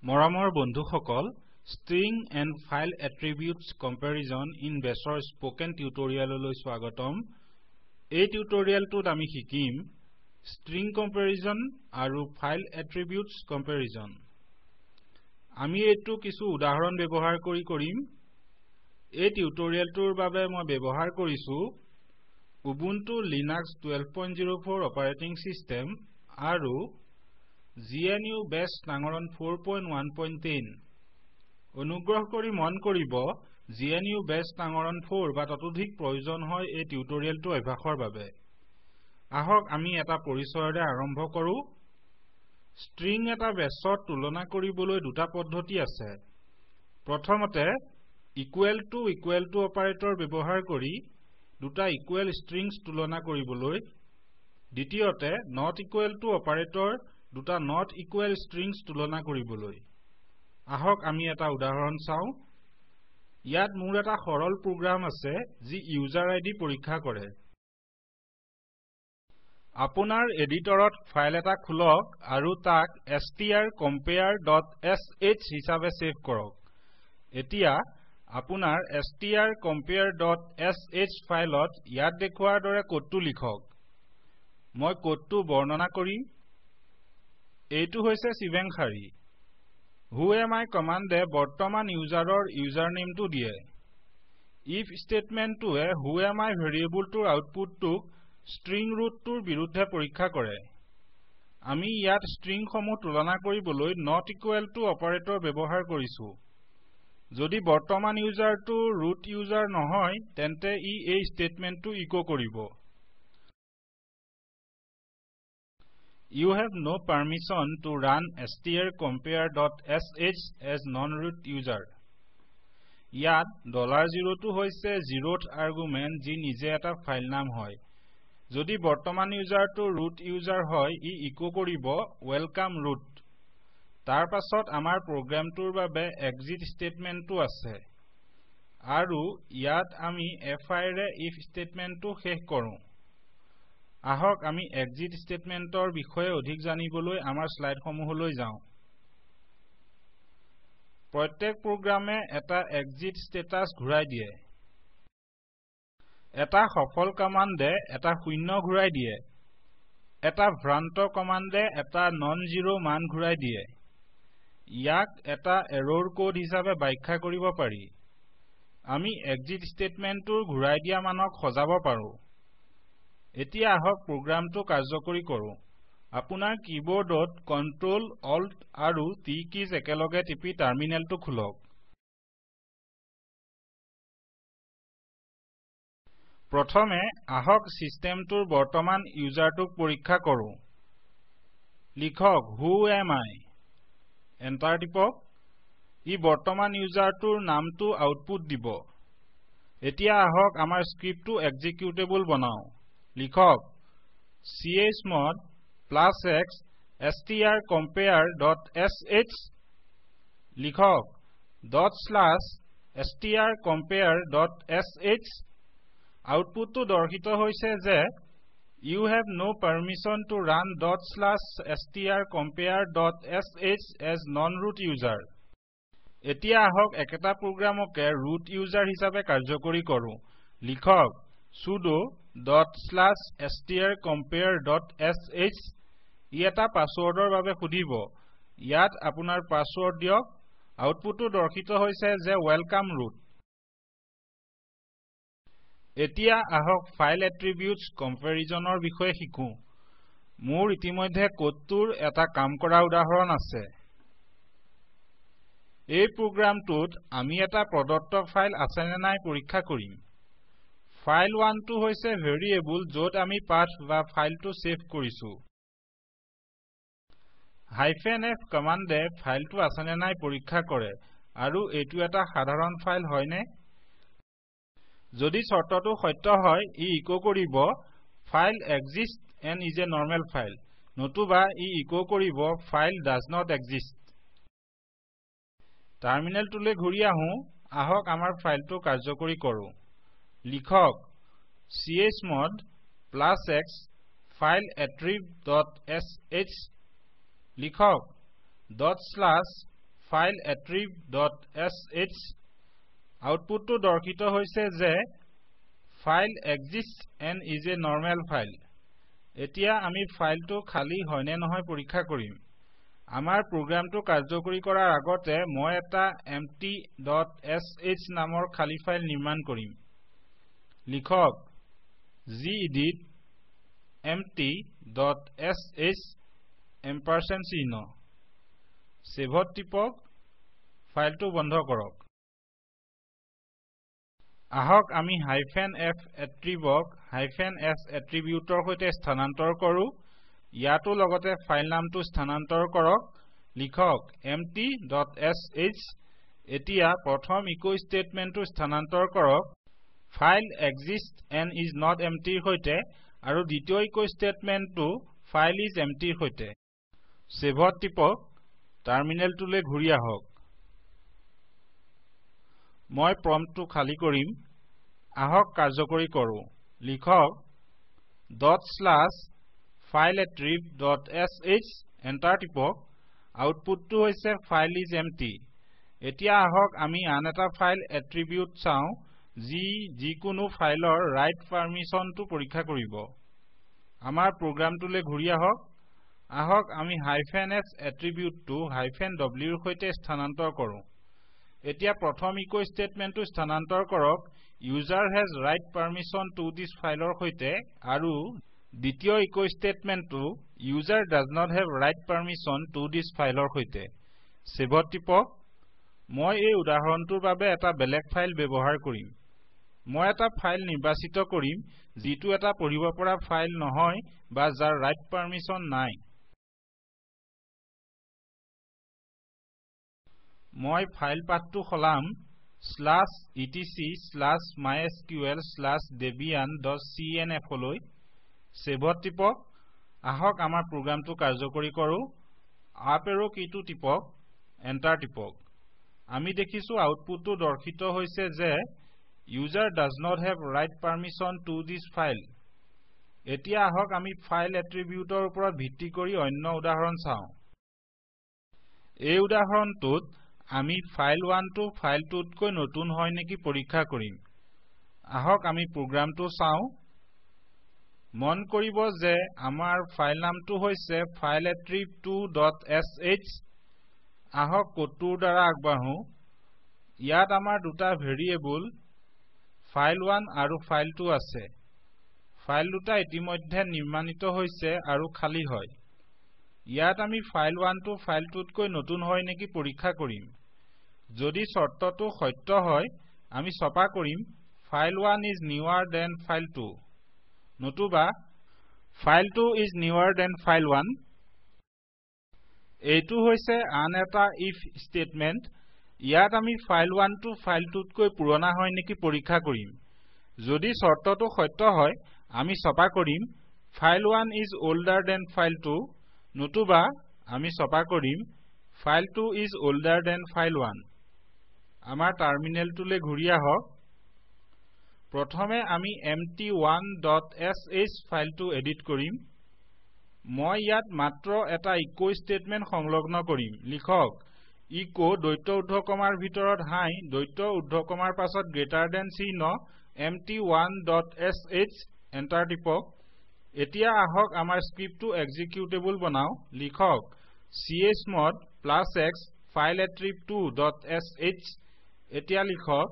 মৰমৰ বন্ধুসকল, String and File Attributes Comparison in Bash-ৰ স্পোকেন টিউটৰিয়েললৈ স্বাগতম। এই টিউটৰিয়েলটোত আমি শিকিম String Comparison আৰু File Attributes Comparison। আমি এইটো কিছু উদাহৰণ ব্যৱহাৰ কৰি কৰিম। এই টিউটৰিয়েলটোৰ বাবে মই ব্যৱহাৰ কৰিছো Ubuntu Linux 12.04 অপাৰেটিং সিস্টেম আৰু GNU Bash নাঙৰণ 4.1.10 অনুগ্ৰহ কৰি মন কৰিব GNU Bash নাঙৰণ 4 বা ততোধিক প্ৰয়োজন হয় এই টিউটৰিয়েলটো অভ্যাসৰ বাবে। আহক আমি এটা পৰিচয়ৰে আৰম্ভ কৰো। স্ট্ৰিং এটা বেছত তুলনা কৰিবলৈ দুটা পদ্ধতি আছে। প্ৰথমতে ইকুৱেল টু অপাৰেটৰ ব্যৱহাৰ কৰি দুটা ইকুৱেল স্ট্ৰিংছ তুলনা কৰিবলৈ, দ্বিতীয়তে নট ইকুৱেল টু অপাৰেটৰ দুটা নট ইকুৱেল স্ট্ৰিংছ তুলনা কৰিবলৈ। আহক আমি এটা উদাহৰণ চাওঁ। ইয়াত মোৰ এটা সৰল প্ৰগ্ৰাম আছে যি ইউজাৰ আইডি পৰীক্ষা কৰে। আপোনাৰ এডিটৰত ফাইল এটা খুলক আৰু তাক strcompare.sh হিচাপে সেভ কৰক। এতিয়া আপোনাৰ strcompare.sh ফাইলত ইয়াত দেখুৱাৰ দৰে কোডটো লিখক। মই কোডটো বৰ্ণনা কৰিম। এইটো হৈছে শিৱেংখাৰী। whoami কমান্ডে বৰ্তমান ইউজাৰৰ ইউজাৰনেমটো দিয়ে। if স্টেটমেন্টটোৱে whoami ভেৰিয়েবলটোৰ আউটপুটটোক string rootটোৰ বিৰুদ্ধে পৰীক্ষা কৰে। আমি ইয়াত stringসমূহ তুলনা কৰিবলৈ not equal to অপাৰেটৰ ব্যৱহাৰ কৰিছো। যদি বৰ্তমান ইউজাৰটো root ইউজাৰ নহয় তেন্তে ই এই স্টেটমেন্টটো ইকো কৰিব। You have no permission to run strcompare.sh as non-root user. ইয়াত $0টো হৈছে zeroth argument যি নিজে এটা ফাইল নাম হয়। যদি বৰ্তমান ইউজাৰটো root ইউজাৰ হয় ই ইকো কৰিব welcome root। তাৰ পাছত আমাৰ প্ৰগ্ৰামটোৰ বাবে exit স্টেটমেন্টটো আছে আৰু ইয়াত আমি fi ৰে if স্টেটমেন্টটো শেষ কৰো। আহক আমি exit স্টেটমেন্টৰ বিষয়ে অধিক জানিবলৈ আমাৰ স্লাইডসমূহলৈ যাওঁ। প্ৰত্যেক প্ৰগ্ৰামে এটা exit ষ্টেটাস ঘূৰাই দিয়ে। এটা সফল কমান্ডে এটা শূন্য ঘূৰাই দিয়ে। এটা ভ্ৰান্ত কমান্ডে এটা নন-জিৰো মান ঘূৰাই দিয়ে। ইয়াক এটা এৰৰ কোড হিচাপে ব্যাখ্যা কৰিব পাৰি। আমি exit স্টেটমেন্টটোৰ ঘূৰাই দিয়া মানক সজাব পাৰো। এতিয়া আহক প্ৰগ্ৰামটো কাৰ্যকৰী কৰো। আপোনাৰ কিবৰ্ডত Ctrl Alt আৰু T কিজ একেলগে টিপি টাৰ্মিনেলটো খুলক। প্ৰথমে আহক সিস্টেমটোৰ বৰ্তমান ইউজাৰটোক পৰীক্ষা কৰো। লিখক whoami। এন্টাৰ টিপক। ই বৰ্তমান ইউজাৰটোৰ নামটো আউটপুট দিব। এতিয়া আহক আমাৰ স্ক্ৰিপ্টটো এক্সিকিউটেবল বনাও। লিখক chmod +x strcompare.sh। লিখক ./strcompare.sh। আউটপুটটো দৰ্শিত হৈছে যে You have no permission to run ./strcompare.sh as non-root user। এতিয়া আহক একেটা প্ৰগ্ৰামকে root user হিচাপে কাৰ্যকৰী কৰো। লিখক sudo ./strcompare.sh। ই এটা পাছৱৰ্ডৰ বাবে সুধিব। ইয়াত আপোনাৰ পাছৱৰ্ড দিয়ক। আউটপুটটো দৰ্শিত হৈছে যে welcome root। এতিয়া আহক ফাইল এট্ৰিবিউটছ কম্পেৰিজনৰ বিষয়ে শিকো। মোৰ ইতিমধ্যে কোডটোৰ এটা কাম কৰা উদাহৰণ আছে। এই প্ৰগ্ৰামটোত আমি এটা প্ৰদত্ত ফাইল আছে নে নাই পৰীক্ষা কৰিম। file1 টো হৈছে ভেৰিয়েবল য'ত আমি পাথ বা ফাইলটো সেভ কৰিছো। -f কমান্ডে ফাইলটো আছে নে নাই পৰীক্ষা কৰে আৰু এইটো এটা সাধাৰণ ফাইল হয়নে। যদি চৰ্তটো সত্য হয় ই ইকো কৰিব file exists and is a normal file, নতুবা ই ইকো কৰিব file does not exist। টাৰ্মিনেলটোলৈ ঘূৰি আহো। আহক আমাৰ ফাইলটো কাৰ্যকৰী কৰো। লিখক chmod +x fileattrib.sh। লিখক file attrib.sh output to dorkito hoise je file exists and is a normal file etia ami file to khali hoine nohoy porikha korim amar program to karjokori korar agote moi eta empty.sh namor khali file nirman korim likhok gedit empty.sh ampersand sign save tipok file to bondho korok ahok ami -f attribute -s attributor hoite sthanantor koru yato logote file naam to sthanantor korok likhok empty.sh etia prothom echo statement to sthanantor korok file exists and is not empty hoite aru dityo echo statement to file is empty hoite save tipok terminal to le ghuri ahok moi prompt to khali korim ahok karjokori koru likhok /fileattrib.sh enter tipok output to hoise file is empty etia ahok ami an eta file attribute chau ji kunu file or write permission to porikha koribo amar program to le ghuri ahok ami -s attribute to -w hoite sthanantor koru etia prothom echo statement to sthanantor korok user has write permission to this file or hoite aru dityo echo statement to user does not have write permission to this file or hoite save tipok moi ei udahorontur babe eta beleg file bebohar korim মই এটা file নিৰ্বাচিত কৰিম যিটো এটা পঢ়িব পৰা file নহয় বা যাৰ ৰাইট পাৰমিশন নাই মই ফাইল পাথটো খলাম /etc/mysql/debian.cnf লৈ সেভ টিপক আহক আমাৰ প্ৰগ্ৰামটো কাৰ্যকৰী কৰো আপ এৰো কিটো টিপক এন্টাৰ টিপক আমি দেখিছো আউটপুটটো দৰ্শিত হৈছে যে user does not have write permission to this file etia ahok ami file attribute or upor bhitti kori onno udahoron chao ei udahoron tut ami file1 to file2 koi notun hoy neki porikha korim ahok ami program to chao mon koribo je amar file naam to hoise fileattrib2.sh ahok kotur dara agbahu yat amar duta variable file1 aru file2 আছে file দুটা ইতিমধ্যে নিৰ্মাণিত হৈছে আৰু খালি হয় ইয়াত আমি file1 to file2 কৈ নতুন হয় নেকি পৰীক্ষা কৰিম যদি শৰ্তটো সত্য হয় আমি ছপা কৰিম file1 is newer than file2 নতুবা file2 is newer than file1 এইটো হৈছে আন এটা if statement ইয়াত আমি file1 to file2 কৈ পুৰণা হয় নেকি পৰীক্ষা কৰিম যদি শৰ্তটো সত্য হয় আমি ছপা কৰিম file1 is older than file2 নতুবা আমি ছপা কৰিম file2 is older than file1 আমাৰ টাৰ্মিনেলটোলে ঘূৰি আহক প্ৰথমে আমি empty1.sh ফাইলটো এডিট কৰিম মই ইয়াত মাত্ৰ এটা ইকো স্টেটমেন্ট সংলগ্ন কৰিম লিখক ইকো দৈত্য উদ্ধকমাৰ ভিতৰত হাই দৈত্য উদ্ধকমাৰ পাছত গ্ৰেটাৰ দেন চিহ্ন empty1.sh এন্টাৰ টিপক এতিয়া আহক আমাৰ স্ক্ৰিপ্টটো এক্সিকিউটেবল বনাও লিখক chmod +x fileattrib2.sh এতিয়া লিখক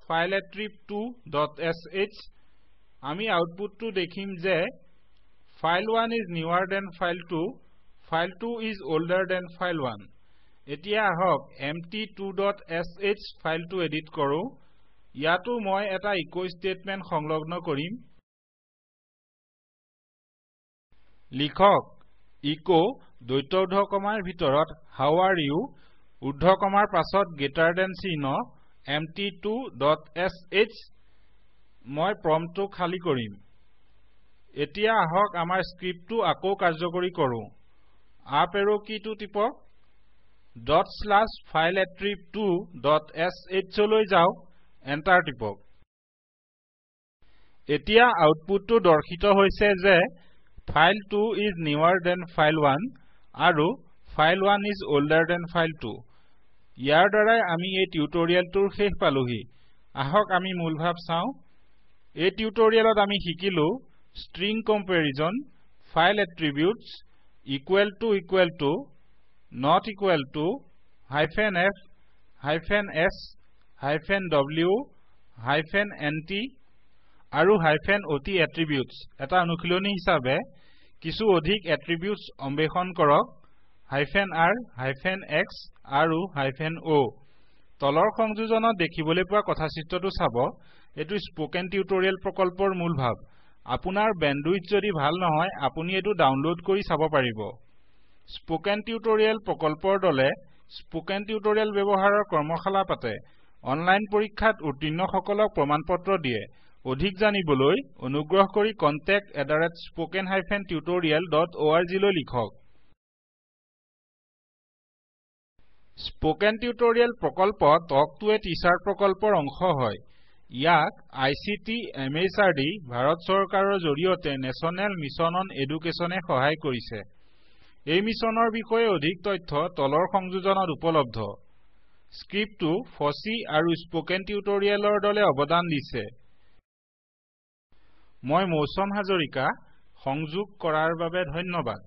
/fileattrib2.sh আমি আউটপুটটো দেখিম যে file1 is newer than file2 file2 is older than file1 এতিয়া আহক empty2.sh ফাইলটো এডিট কৰো ইয়াতো মই এটা ইকো স্টেটমেন্ট সংলগ্ন কৰিম লিখক ইকো দৈত্য উদ্ধকমাৰ ভিতৰত how are you উদ্ধকমাৰ পাছত গ্ৰেটাৰ দেন চিহ্ন empty2.sh মই প্ৰম্পটটো খালি কৰিম এতিয়া আহক আমাৰ স্ক্ৰিপ্টটো আকৌ কাৰ্যকৰী কৰো আপ এৰো কিটো টিপক /fileattrib2.sh লৈ যাও এন্টাৰ টিপক এতিয়া আউটপুটটো দৰ্শিত হৈছে যে file2 is newer than file1 আৰু file1 is older than file2 ইয়াৰ দ্বাৰাই আমি এই টিউটোৰিয়েলটোৰ শেষ পালোহি আহক আমি মূল ভাৱ চাওঁ এই টিউটোৰিয়েলত আমি শিকিলো string comparison file attributes equal to not equal to -f -s -w -nt আৰু -ot attributes এটা অনুশীলনী হিচাপে কিছু অধিক attributes অন্বেষণ কৰক -r -x আৰু -o তলৰ সংযোজনত দেখিবলৈ পোৱা কথাচিত্ৰটো চাব এটো স্পোকেন টিউটোৰিয়েল প্ৰকল্পৰ মূল ভাৱ আপোনাৰ বেণ্ডউইথ যদি ভাল নহয় আপুনি এটো ডাউনলোড কৰি চাব পাৰিব স্পোকেন টিউটোৰিয়েল প্ৰকল্পৰ দলে স্পোকেন টিউটোৰিয়েল ব্যৱহাৰৰ কৰ্মশালা পাতে অনলাইন পৰীক্ষাত উত্তীৰ্ণসকলক প্ৰমাণপত্ৰ দিয়ে অধিক জানিবলৈ অনুগ্ৰহ কৰি contact@spoken-tutorial.org লৈ লিখক স্পোকেন টিউটোৰিয়েল প্ৰকল্প টক টু এ টিচাৰ প্ৰকল্পৰ অংশ হয় ইয়াক আইচিটি এমএচআৰডি ভাৰত চৰকাৰৰ জৰিয়তে নেশ্যনেল মিছন অন এডুকেশ্যনে সহায় কৰিছে এই মিছনৰ বিষয়ে অধিক তথ্য তলৰ সংযোজনত উপলব্ধ স্ক্ৰিপ্টটো ফচি আৰু স্পোকেন টিউটোৰিয়েলৰ দলে অৱদান দিছে মই মৌচম হাজৰিকা সংযোগ কৰাৰ বাবে ধন্যবাদ